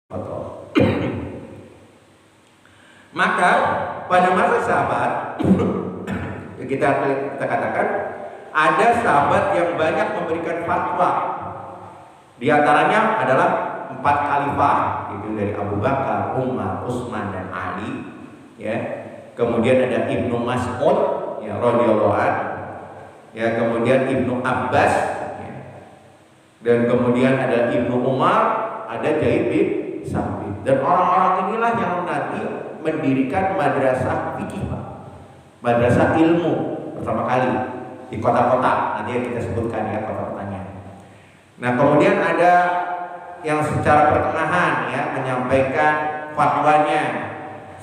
Atau maka pada masa sahabat kita katakan ada sahabat yang banyak memberikan fatwa. Di antaranya adalah 4 khalifah, itu dari Abu Bakar, Umar, Utsman dan Ali. Ya, kemudian ada Ibnu Mas'ud, ya radhiyallahu anhu. Ya, kemudian Ibnu Abbas, ya. Dan kemudian ada Ibnu Umar, ada Zaid bin Sabit. Dan orang-orang inilah yang nanti mendirikan madrasah fikih, madrasah ilmu pertama kali di kota-kota. Nanti yang kita sebutkan ya kota-kotanya. Nah, kemudian ada yang secara pertengahan ya menyampaikan fatwanya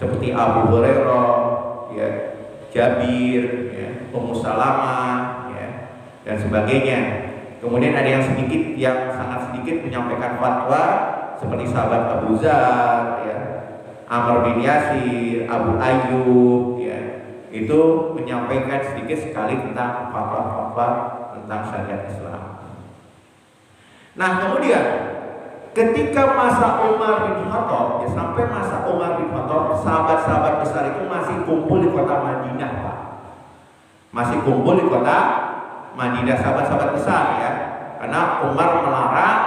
seperti Abu Hurairah, ya, Jabir, ya, Ummu Salamah, ya, dan sebagainya. Kemudian ada yang sangat sedikit menyampaikan fatwa seperti sahabat Abu Zar, ya, Amr bin Yasir, Abu Ayyub, ya, itu menyampaikan sedikit sekali tentang fatwa-fatwa tentang syariat Islam. Nah, kemudian ketika masa Umar bin Khattab, ya, sampai masa Umar bin Khattab, sahabat-sahabat besar itu masih kumpul di kota Madinah, Pak. Masih kumpul di kota Madinah, sahabat-sahabat besar ya. Karena Umar melarang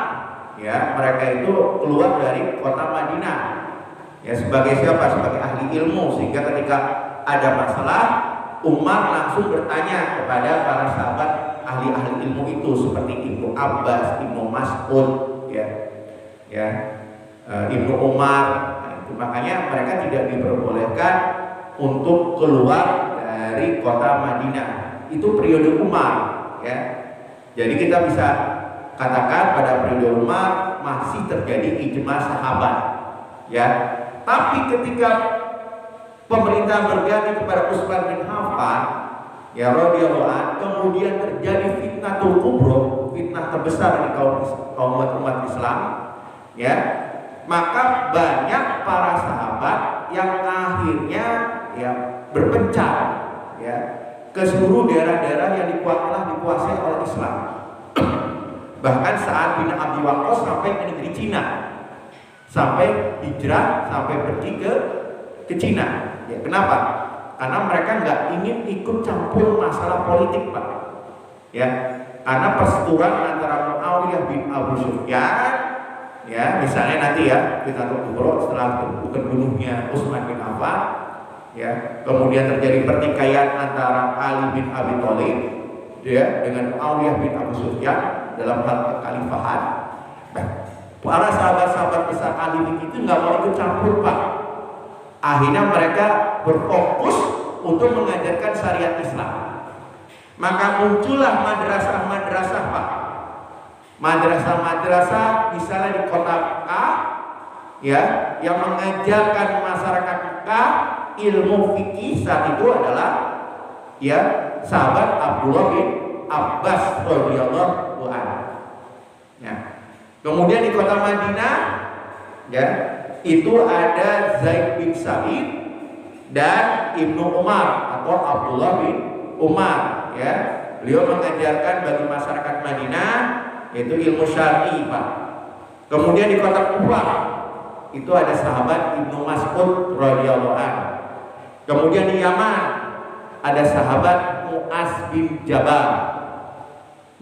ya mereka itu keluar dari kota Madinah. Ya, sebagai siapa? Sebagai ahli ilmu, sehingga ketika ada masalah Umar langsung bertanya kepada para sahabat ahli-ahli ilmu itu seperti Ibnu Abbas, Ibnu Mas'ud, ya, Ibnu Umar. Nah, itu makanya mereka tidak diperbolehkan untuk keluar dari kota Madinah. Itu periode Umar, ya. Jadi kita bisa katakan pada periode Umar masih terjadi ijma sahabat, ya. Tapi ketika pemerintah berganti kepada Utsman bin Affan, ya radhiyallahu anhu, kemudian terjadi fitnatul kubra, fitnah terbesar di kaum umat Islam, ya. Maka banyak para sahabat yang akhirnya ya berpencar, ya, ke seluruh daerah-daerah yang telah dikuasai oleh Islam. Bahkan Sa'ad bin Abi Waqqas sampai ke negeri Cina, sampai hijrah, sampai pergi ke Cina. Ya, kenapa? Karena mereka nggak ingin ikut campur masalah politik, Pak. Ya, karena persetujuan antara Muawiyah bin Abu Sufyan, ya, misalnya nanti ya kita tunggu setelah terbunuhnya Utsman bin Affan, ya, kemudian terjadi pertikaian antara Ali bin Abi Thalib, ya, dengan Muawiyah bin Abu Sufyan dalam hal kekhalifahan. Para sahabat-sahabat besar Ali itu nggak mau ikut campur, Pak. Akhirnya mereka berfokus untuk mengajarkan syariat Islam. Maka muncullah madrasah-madrasah, Pak. Madrasah-madrasah misalnya di kota Mekah, ya, yang mengajarkan masyarakat Mekah ilmu fikih saat itu adalah ya sahabat Abdullah bin Abbas radhiyallahu anhu. Ya. Kemudian di kota Madinah, ya, itu ada Zaid bin Sabit dan Ibnu Umar atau Abdullah bin Umar, ya. Beliau mengajarkan bagi masyarakat Madinah yaitu ilmu syar'i, Pak. Kemudian di kota Kufah itu ada sahabat Ibnu Mas'ud radhiyallahu anhu. Kemudian di Yaman ada sahabat Mu'az bin Jabal.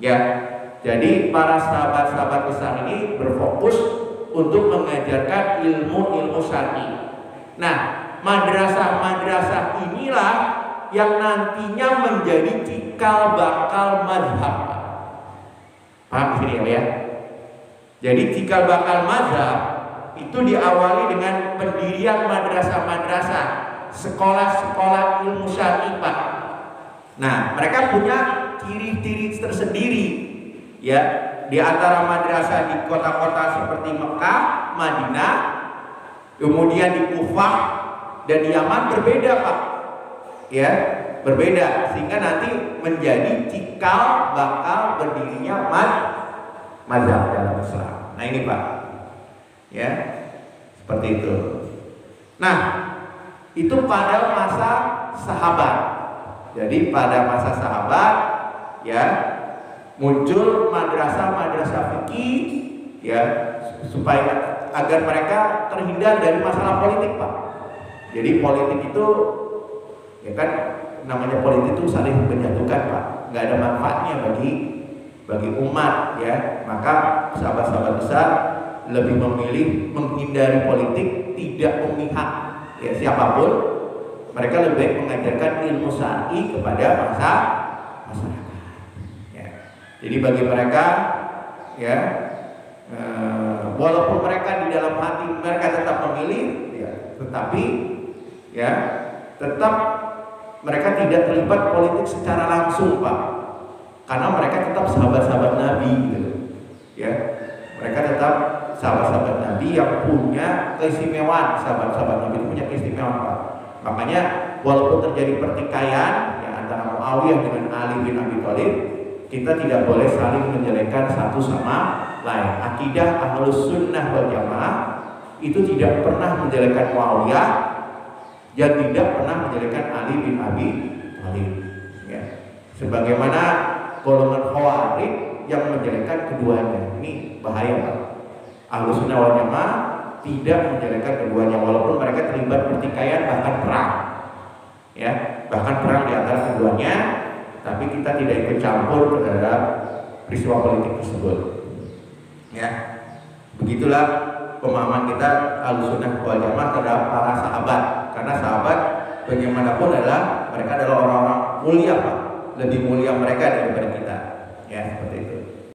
Ya. Jadi para sahabat-sahabat besar ini berfokus untuk mengajarkan ilmu-ilmu syar'i. Nah, madrasah-madrasah inilah yang nantinya menjadi cikal bakal mazhab. Paham sini ya? Jadi cikal bakal mazhab itu diawali dengan pendirian madrasah-madrasah, sekolah-sekolah ilmu syar'i, Pak. Nah, mereka punya ciri-ciri tersendiri, ya. Di antara madrasah di kota-kota seperti Mekah, Madinah, kemudian di Kufah dan di Yaman berbeda, Pak. Ya, berbeda sehingga nanti menjadi cikal bakal berdirinya mazhab dalam Islam. Nah, ini, Pak. Ya. Seperti itu. Nah, itu pada masa sahabat. Jadi pada masa sahabat, ya, muncul madrasah-madrasah fikih, ya, supaya agar mereka terhindar dari masalah politik, Pak. Jadi politik itu ya kan, namanya politik itu saling menyatukan, Pak. Nggak ada manfaatnya bagi umat ya. Maka sahabat-sahabat besar lebih memilih menghindari politik, tidak memihak ya siapapun. Mereka lebih baik mengajarkan ilmu syar'i kepada masyarakat. Ya. Jadi bagi mereka ya, walaupun mereka di dalam hati mereka tetap memilih, ya, tetapi ya tetap mereka tidak terlibat politik secara langsung, Pak. Karena mereka tetap sahabat-sahabat Nabi gitu. Ya. Mereka tetap sahabat-sahabat Nabi yang punya keistimewaan. Sahabat-sahabat Nabi itu punya keistimewaan, Pak. Makanya walaupun terjadi pertikaian ya, antara Muawiyah dengan Ali bin Abi Thalib, kita tidak boleh saling menjelekkan satu sama lain. Akidah Ahlus Sunnah wal Jamaah itu tidak pernah menjelekkan Muawiyah dan tidak pernah menjelekkan Ali bin Abi Thalib. Ya. Sebagaimana golongan Khawarij yang menjelekkan keduanya. Ini bahaya, Pak. Ahlus Sunnah wal Jamaah tidak menjelekkan keduanya walaupun mereka terlibat pertikaian bahkan perang. Ya, bahkan perang di antara keduanya, tapi kita tidak ikut campur terhadap peristiwa politik tersebut. Ya. Begitulah pemahaman kita Ahlus Sunnah wal Jamaah terhadap para sahabat. Karena sahabat bagaimanapun adalah mereka adalah orang-orang mulia, Pak. Lebih mulia mereka daripada kita. Ya.